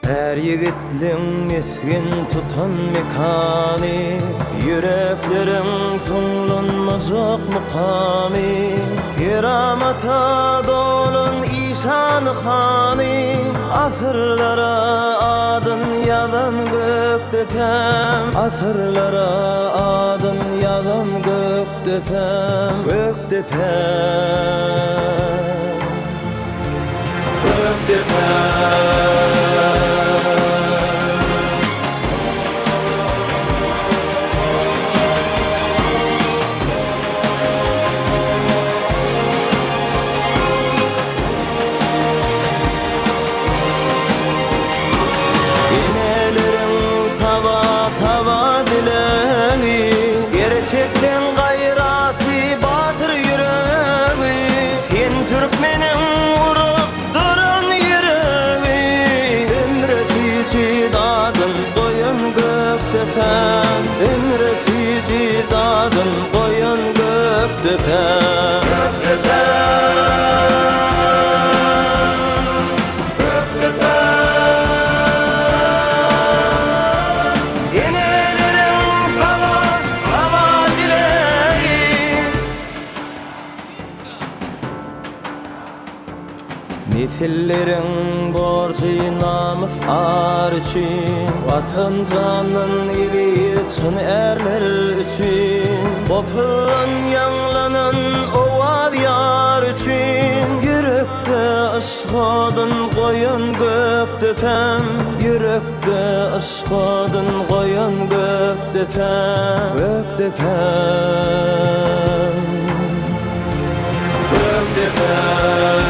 Her yigitliň mesgin tutan mekany, yüreklerin soňlanmazak mukamy, keramata dolun işan hany, asırlara adın yazan Gökdepem, asırlara adın yazan Gökdepem, Gökdepem, Gökdepem. Türkmenin urup duran yüreği Emrefici dadın koyun göktepen Emrefici dadın koyun göktepen Yenelerin hava dileği Nesillerin borcu namus ar için Vatan canın iri için erler için Kopun yanlanan oval yar için Yürekte aşkadın koyun göktepen Yürekte aşkadın koyun göktepen Göktepen Göktepen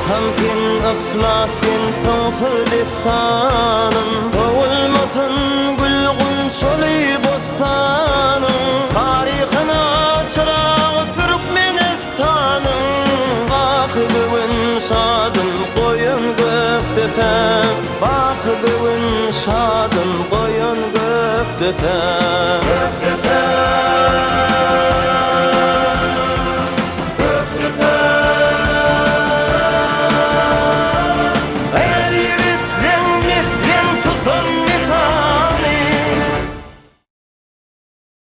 Hamkin ahlafin fawfur lisanım Kovulmasın gülgün şoli bostanım Tarihine şırağı Türkmenistanım Bakıgıvın şadın koyun göktepen Bakıgıvın şadın koyun göktepen